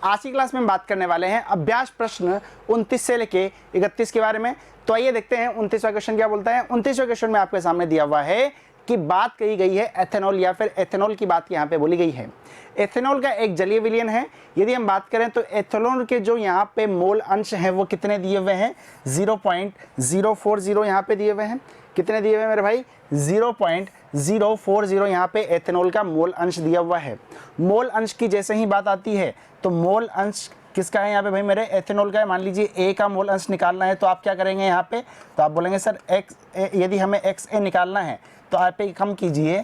आज की क्लास में हम बात करने वाले हैं अभ्यास प्रश्न 29 से लेके 31 के बारे में। तो आइए देखते हैं 29वां क्वेश्चन क्या बोलता है। 29वां क्वेश्चन में आपके सामने दिया हुआ है कि बात कही गई है एथेनॉल या फिर एथेनॉल की बात यहाँ पे बोली गई है। एथेनॉल का एक जलीय विलयन है। यदि हम बात करें तो एथेनॉल के जो यहाँ पे मोल अंश हैं वो कितने दिए हुए हैं, 0.040 यहाँ पे दिए हुए हैं। कितने दिए हुए हैं मेरे भाई, 0.040 यहाँ पे एथेनॉल का मोल अंश दिया हुआ है। मोल अंश की जैसे ही बात आती है तो मोल अंश किसका है यहाँ पे भाई मेरे, एथेनॉल का है। मान लीजिए ए का मोल अंश निकालना है तो आप क्या करेंगे यहाँ पे, तो आप बोलेंगे सर एक्स, यदि हमें एक्स ए निकालना है तो आप एक कम कीजिए,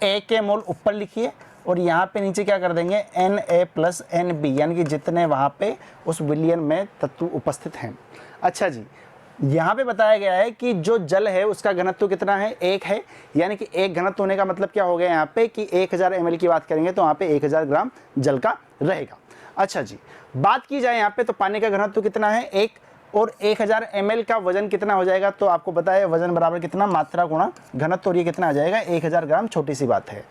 ए के मोल ऊपर लिखिए और यहाँ पे नीचे क्या कर देंगे, N A plus N B, यानी कि जितने वहाँ पे उस विलयन में तत्व उपस्थित हैं। अच्छा जी, यहाँ पे बताया गया है कि जो जल है उसका घनत्व कितना है, 1 है। यानी कि एक घनत्व होने का मतलब क्या हो गया यहाँ पे कि 1000 ml की बात करेंगे तो वहाँ पे 1000 ग्राम जल का रहेगा। अच्छा जी, बात की जाए यहाँ पे तो पानी का घनत्व कितना है, 1, और 1000 ml का वजन कितना हो जाएगा, तो आपको पता है वजन बराबर कितना, मात्रा गुणा घनत्व, और ये कितना आ जाएगा 1000 ग्राम, छोटी सी बात है।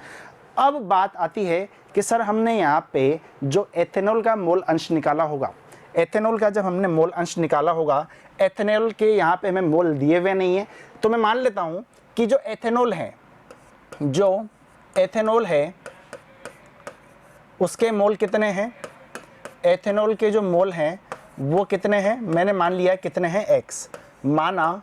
अब बात आती है कि सर हमने यहाँ पे जो एथेनॉल का मोल अंश निकाला होगा, एथेनॉल का जब हमने मोल अंश निकाला होगा, एथेनॉल के यहाँ पे हमें मोल दिए हुए नहीं है, तो मैं मान लेता हूँ कि जो एथेनॉल है उसके मोल कितने हैं, एथेनॉल के जो मोल हैं वो कितने हैं, मैंने मान लिया कितने हैं, x, माना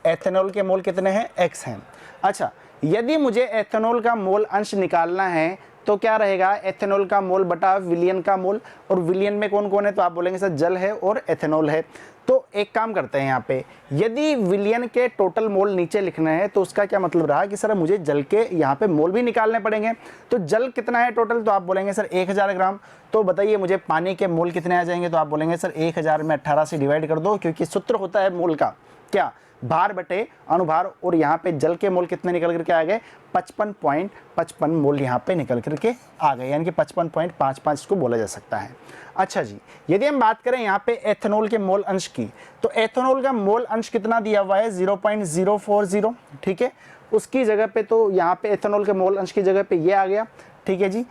एथेनॉल के मोल कितने हैं, x हैं। अच्छा, यदि मुझे एथेनॉल का मोल अंश निकालना है तो क्या रहेगा, एथेनॉल का मोल बटा विलयन का मोल, और विलयन में कौन कौन है, तो आप बोलेंगे सर जल है और एथेनॉल है। तो एक काम करते हैं यहाँ पे, यदि विलयन के टोटल मोल नीचे लिखना है तो उसका क्या मतलब रहा कि सर मुझे जल के यहाँ पे मोल भी निकालने पड़ेंगे। तो जल कितना है टोटल, तो आप बोलेंगे सर 1000 ग्राम। तो बताइए मुझे पानी के मोल कितने आ जाएंगे, तो आप बोलेंगे सर 1000 में 18 से डिवाइड कर दो, क्योंकि सूत्र होता है मोल का क्या, भार बटे अनुभार, और यहाँ पे जल के मोल कितने निकल करके आ गए, 55.55 मोल यहाँ पे निकल करके आ गए, यानी कि 55.55 इसको बोला जा सकता है। अच्छा जी, यदि हम बात करें यहाँ पे एथेनॉल के मोल अंश की, तो एथेनॉल का मोल अंश कितना दिया हुआ है, 0.040, ठीक है। उसकी जगह पे तो यहाँ पे एथेनॉल के मोल अंश की जगह पे ये आ गया, ठीक है जी।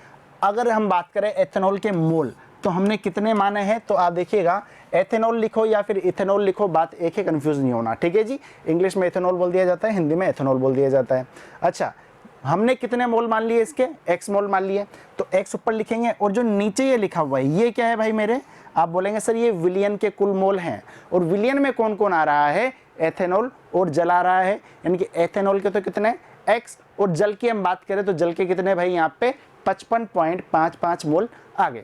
अगर हम बात करें एथेनॉल के मोल तो हमने कितने माने हैं, तो आप देखिएगा एथेनॉल लिखो या फिर इथेनॉल लिखो, बात एक है, कंफ्यूज नहीं होना, ठीक है जी। इंग्लिश में एथेनॉल बोल दिया जाता है, हिंदी में एथेनॉल बोल दिया जाता है। अच्छा, हमने कितने मोल मान लिए इसके, x मोल मान लिए, तो x ऊपर लिखेंगे, और जो नीचे ये लिखा हुआ है ये क्या है भाई मेरे, आप बोलेंगे सर ये विलयन के कुल मोल हैं, और विलयन में कौन कौन आ रहा है, एथेनॉल और जल आ रहा है। यानी कि एथेनॉल के तो कितने x, और जल की हम बात करें तो जल के कितने भाई यहाँ पे 55.55 मोल आ गए।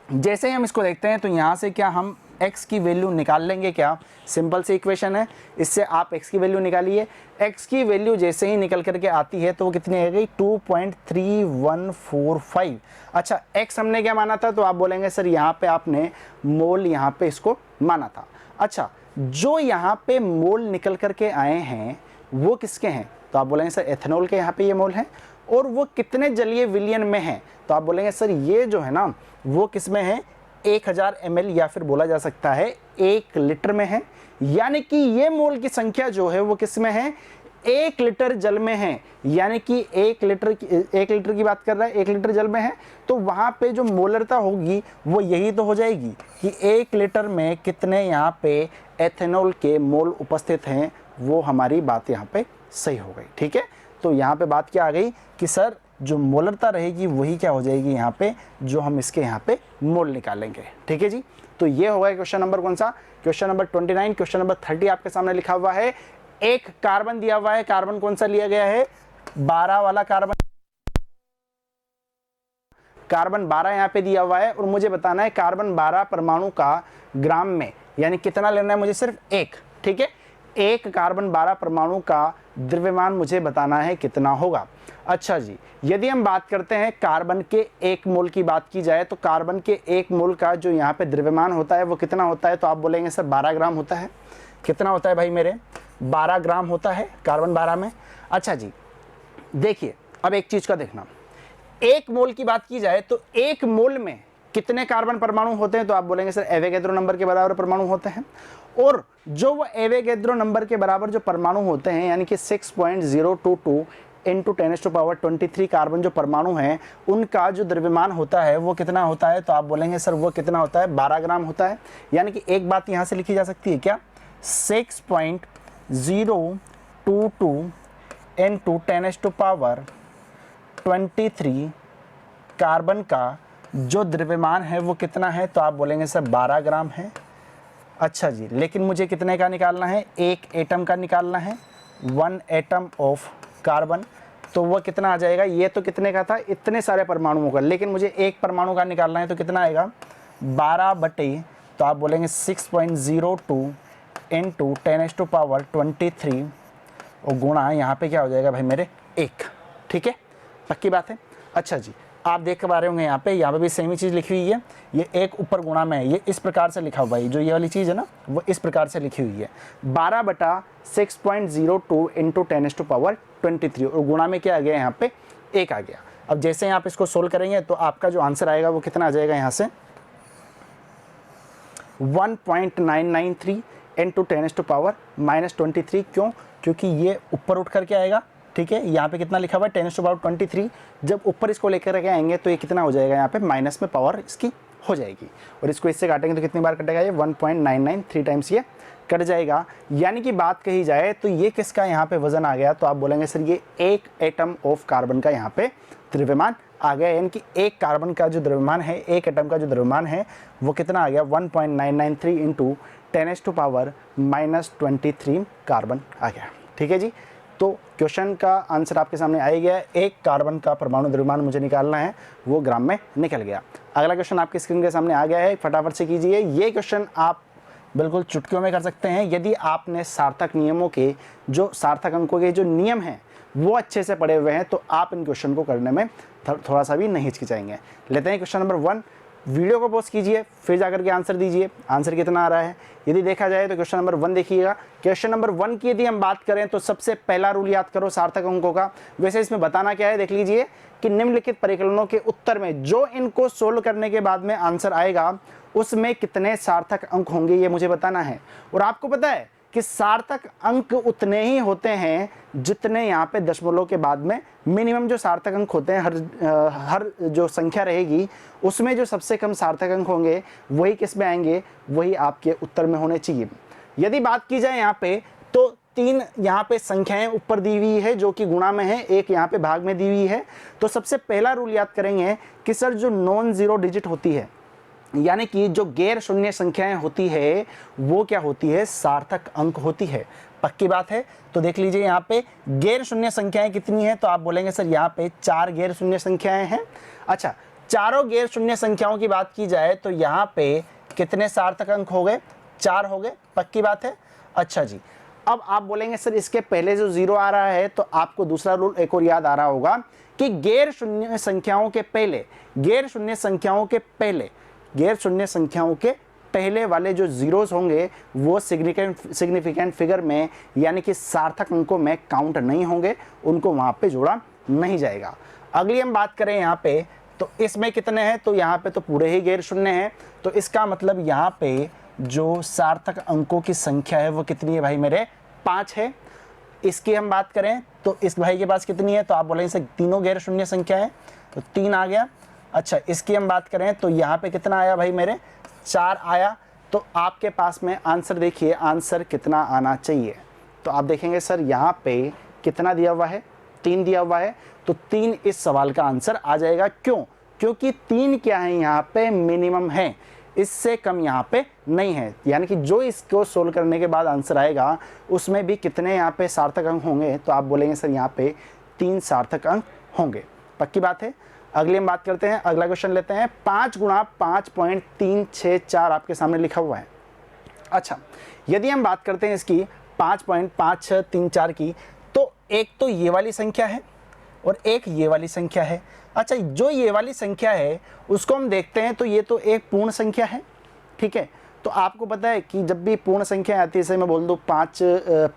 जैसे ही हम इसको देखते हैं तो यहाँ से क्या हम x की वैल्यू निकाल लेंगे, क्या सिंपल सी इक्वेशन है, इससे आप x की वैल्यू निकालिए। x की वैल्यू जैसे ही निकल करके आती है तो वो कितनी आ गई, 2.3145। अच्छा, x हमने क्या माना था, तो आप बोलेंगे सर यहाँ पे आपने मोल यहाँ पे इसको माना था। अच्छा, जो यहाँ पे मोल निकल करके आए हैं वो किसके हैं, तो आप बोलेंगे सर एथेनॉल के यहाँ पे ये मोल हैं, और वो कितने जलीय विलयन में हैं, तो आप बोलेंगे सर ये जो है ना वो किस में है, 1000 ml या फिर बोला जा सकता है 1 लीटर में है। यानी कि ये मोल की संख्या जो है वो किस में है, 1 लीटर जल में है। यानी कि 1 लीटर की बात कर रहा है, 1 लीटर जल में है, तो वहाँ पे जो मोलरता होगी वो यही तो हो जाएगी कि 1 लीटर में कितने यहाँ पे एथेनॉल के मोल उपस्थित हैं, वो हमारी बात यहाँ पे सही हो गई, ठीक है। तो यहाँ पे बात क्या आ गई कि सर जो मोलरता रहेगी वही क्या हो जाएगी यहाँ पे, जो हम इसके यहाँ पे मोल निकालेंगे, ठीक है जी। तो ये होगा क्वेश्चन नंबर कौन सा, क्वेश्चन नंबर 29। क्वेश्चन नंबर 30 आपके सामने लिखा हुआ है, एक कार्बन दिया हुआ है, कार्बन कौन सा लिया गया है, 12 वाला कार्बन, कार्बन 12 यहाँ पे दिया हुआ है, और मुझे बताना है कार्बन 12 परमाणु का ग्राम में यानी कितना लेना है मुझे, सिर्फ 1, ठीक है। एक कार्बन 12 परमाणु का द्रव्यमान मुझे बताना है कितना होगा। अच्छा जी, यदि हम बात करते हैं कार्बन के 1 मोल की बात की जाए तो कार्बन के 1 मोल का जो यहाँ पे द्रव्यमान होता है वो कितना होता है, तो आप बोलेंगे सर 12 ग्राम होता है। कितना होता है भाई मेरे, 12 ग्राम होता है कार्बन 12 में। अच्छा जी, देखिए अब एक चीज का देखना, 1 मोल की बात की जाए तो 1 मोल में कितने कार्बन परमाणु होते हैं, तो आप बोलेंगे सर एवोगैड्रो नंबर के बराबर परमाणु होते हैं, और जो वो एवोगैड्रो नंबर के बराबर जो परमाणु होते हैं यानी कि 6.022 इंटू 10⁻23 कार्बन जो परमाणु हैं उनका जो द्रव्यमान होता है वो कितना होता है, तो आप बोलेंगे सर वो कितना होता है, 12 ग्राम होता है। यानी कि एक बात यहाँ से लिखी जा सकती है क्या, 6.022 इंटू 10⁻23 कार्बन का जो द्रव्यमान है वो कितना है, तो आप बोलेंगे सर 12 ग्राम है। अच्छा जी, लेकिन मुझे कितने का निकालना है, एक एटम का निकालना है, 1 एटम ऑफ कार्बन। तो वो कितना आ जाएगा, ये तो कितने का था, इतने सारे परमाणुओं का, लेकिन मुझे एक परमाणु का निकालना है तो कितना आएगा, 12 बटे, तो आप बोलेंगे 6.02 इंटू 10⁻23 और गुणा यहाँ पे क्या हो जाएगा भाई मेरे 1। ठीक है, पक्की बात है। अच्छा जी, आप देख पा रहे होंगे यहाँ पे भी सेम ही चीज़ लिखी हुई है, ये एक ऊपर गुणा में है, ये इस प्रकार से लिखा हुआ है, जो ये वाली चीज़ है ना वो इस प्रकार से लिखी हुई है, 12 बटा 6.02 इंटू 10⁻23 और गुणा में क्या आ गया यहाँ पे 1 आ गया। अब जैसे आप इसको सोल्व करेंगे तो आपका जो आंसर आएगा वो कितना आ जाएगा, यहाँ से 1.993 इंटू 10⁻23। क्यों, क्योंकि ये ऊपर उठ करके आएगा। ठीक है, यहाँ पे कितना लिखा हुआ है 10⁻23, जब ऊपर इसको लेकर के आएंगे तो ये कितना हो जाएगा, यहाँ पे माइनस में पावर इसकी हो जाएगी और इसको इससे काटेंगे तो कितनी बार कटेगा, ये 1.993 टाइम्स ये कट जाएगा। यानी कि बात कही जाए तो ये किसका यहाँ पे वजन आ गया, तो आप बोलेंगे सर ये एक एटम ऑफ कार्बन का यहाँ पे द्रव्यमान आ गया। यानी कि एक कार्बन का जो द्रव्यमान है, एक एटम का जो द्रव्यमान है वो कितना आ गया, 1.993 इंटू 10⁻23 कार्बन आ गया। ठीक है जी, तो क्वेश्चन का आंसर आपके सामने आ गया। एक कार्बन का परमाणु द्रव्यमान मुझे निकालना है, वो ग्राम में निकल गया। अगला क्वेश्चन आपकी स्क्रीन के सामने आ गया है, फटाफट से कीजिए। ये क्वेश्चन आप बिल्कुल चुटकियों में कर सकते हैं यदि आपने सार्थक नियमों के जो सार्थक अंकों के जो नियम हैं वो अच्छे से पढ़े हुए हैं, तो आप इन क्वेश्चन को करने में थोड़ा सा भी नहीं हिचकिचाएंगे। लेते हैं क्वेश्चन नंबर 1। वीडियो को पॉज कीजिए, फिर जाकर के आंसर दीजिए, आंसर कितना आ रहा है। यदि देखा जाए तो क्वेश्चन नंबर 1 देखिएगा। क्वेश्चन नंबर 1 की यदि हम बात करें तो सबसे पहला रूल याद करो सार्थक अंकों का। वैसे इसमें बताना क्या है, देख लीजिए कि निम्नलिखित परिकलनों के उत्तर में जो इनको सोल्व करने के बाद में आंसर आएगा उसमें कितने सार्थक अंक होंगे, ये मुझे बताना है। और आपको पता है कि सार्थक अंक उतने ही होते हैं जितने यहाँ पे दशमलव के बाद में मिनिमम जो सार्थक अंक होते हैं, हर जो संख्या रहेगी उसमें जो सबसे कम सार्थक अंक होंगे वही किस में आएंगे, वही आपके उत्तर में होने चाहिए। यदि बात की जाए यहाँ पे तो 3 यहाँ पे संख्याएं ऊपर दी हुई है जो कि गुणा में है, एक यहाँ पे भाग में दी हुई है। तो सबसे पहला रूल याद करेंगे कि सर जो नॉन जीरो डिजिट होती है, यानी कि जो गैर शून्य संख्याएं होती है वो क्या होती है, सार्थक अंक होती है। पक्की बात है। तो देख लीजिए यहाँ पे गैर शून्य संख्याएं कितनी है, तो आप बोलेंगे सर यहाँ पे 4 गैर शून्य संख्याएं हैं। अच्छा, चारों गैर शून्य संख्याओं की बात की जाए तो यहाँ पे कितने सार्थक अंक हो गए, 4 हो गए। पक्की बात है। अच्छा जी, अब आप बोलेंगे सर इसके पहले जो 0 आ रहा है, तो आपको दूसरा रूल एक और याद आ रहा होगा कि गैर शून्य संख्याओं के पहले वाले जो जीरोस होंगे वो सिग्निफिकेंट फिगर में यानी कि सार्थक अंकों में काउंट नहीं होंगे, उनको वहां पे जोड़ा नहीं जाएगा। अगली हम बात करें यहाँ पे तो इसमें कितने हैं, तो यहाँ पे तो पूरे ही गैर शून्य हैं। तो इसका मतलब यहाँ पे जो सार्थक अंकों की संख्या है वो कितनी है भाई मेरे, 5 है। इसकी हम बात करें तो इस भाई के पास कितनी है, तो आप बोलेंगे सर तीनों गैर शून्य संख्या है, तो 3 आ गया। अच्छा, इसकी हम बात करें तो यहाँ पे कितना आया भाई मेरे, 4 आया। तो आपके पास में आंसर देखिए, आंसर कितना आना चाहिए, तो आप देखेंगे सर यहाँ पे कितना दिया हुआ है, 3 दिया हुआ है। तो 3 इस सवाल का आंसर आ जाएगा। क्यों, क्योंकि 3 क्या है यहाँ पे, मिनिमम है, इससे कम यहाँ पे नहीं है। यानी कि जो इसको सोल्व करने के बाद आंसर आएगा उसमें भी कितने यहाँ पे सार्थक अंक होंगे, तो आप बोलेंगे सर यहाँ पे 3 सार्थक अंक होंगे। पक्की बात है। अगली हम बात करते हैं, अगला क्वेश्चन लेते हैं। 5 गुणा 5.364 आपके सामने लिखा हुआ है। अच्छा, यदि हम बात करते हैं इसकी 5.5634 की, तो एक तो ये वाली संख्या है और एक ये वाली संख्या है। अच्छा, जो ये वाली संख्या है उसको हम देखते हैं तो ये तो एक पूर्ण संख्या है। ठीक है, तो आपको पता है कि जब भी पूर्ण संख्या आती है, जैसे मैं बोल दूँ 5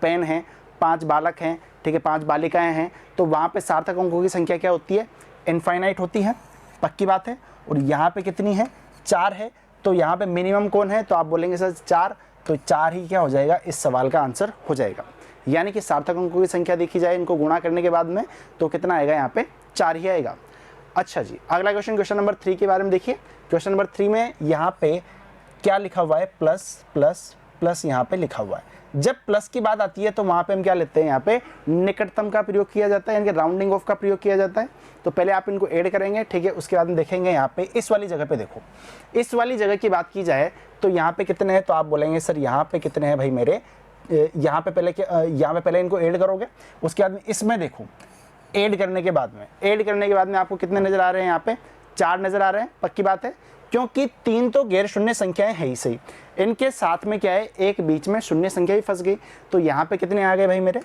पेन हैं, 5 बालक हैं, ठीक है, 5 बालिकाएं हैं, तो वहाँ पे सार्थक अंकों की संख्या क्या होती है, इनफाइनाइट होती है। पक्की बात है। और यहाँ पे कितनी है, 4 है। तो यहाँ पे मिनिमम कौन है, तो आप बोलेंगे सर 4, तो 4 ही क्या हो जाएगा, इस सवाल का आंसर हो जाएगा। यानी कि सार्थक अंकों की संख्या देखी जाए इनको गुणा करने के बाद में तो कितना आएगा यहाँ पे 4 ही आएगा। अच्छा जी, अगला क्वेश्चन नंबर 3 के बारे में देखिए। क्वेश्चन नंबर 3 में यहाँ पे क्या लिखा हुआ है, प्लस प्लस प्लस यहाँ पे लिखा हुआ है। जब प्लस की बात आती है तो वहाँ पे हम क्या लेते हैं, यहाँ पे निकटतम का प्रयोग किया जाता है, यानी कि राउंडिंग ऑफ का प्रयोग किया जाता है। तो पहले आप इनको ऐड करेंगे, ठीक है, उसके बाद में देखेंगे यहाँ पे इस वाली जगह पे देखो, इस वाली जगह की बात की जाए तो यहाँ पे कितने हैं, तो आप बोलेंगे सर यहाँ पे कितने हैं भाई मेरे, यहाँ पे पहले इनको ऐड करोगे, उसके बाद में इसमें देखो ऐड करने के बाद में आपको कितने नजर आ रहे हैं, यहाँ पे 4 नजर आ रहे हैं। पक्की बात है, क्योंकि 3 तो गैर शून्य संख्याएं है ही सही, इनके साथ में क्या है, एक बीच में शून्य संख्या ही फंस गई। तो यहाँ पे कितने आ गए भाई मेरे,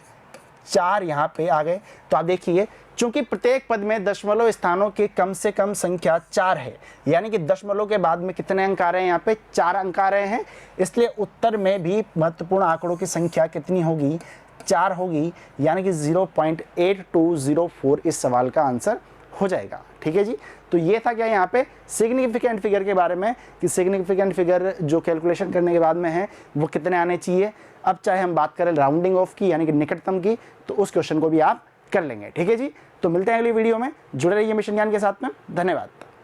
4 यहाँ पे आ गए। तो आप देखिए, चूंकि प्रत्येक पद में दशमलव स्थानों की कम से कम संख्या 4 है, यानी कि दशमलव के बाद में कितने अंक आ रहे हैं, यहाँ पे 4 अंक आ रहे हैं, इसलिए उत्तर में भी महत्वपूर्ण आंकड़ों की संख्या कितनी होगी, 4 होगी, यानी कि 0.8204 इस सवाल का आंसर हो जाएगा। ठीक है जी, तो ये था क्या यहाँ पे सिग्निफिकेंट फिगर के बारे में, कि सिग्निफिकेंट फिगर जो कैलकुलेशन करने के बाद में है वो कितने आने चाहिए। अब चाहे हम बात करें राउंडिंग ऑफ की, यानी कि निकटतम की, तो उस क्वेश्चन को भी आप कर लेंगे। ठीक है जी, तो मिलते हैं अगली वीडियो में, जुड़े रहिए मिशन ज्ञान के साथ में। धन्यवाद।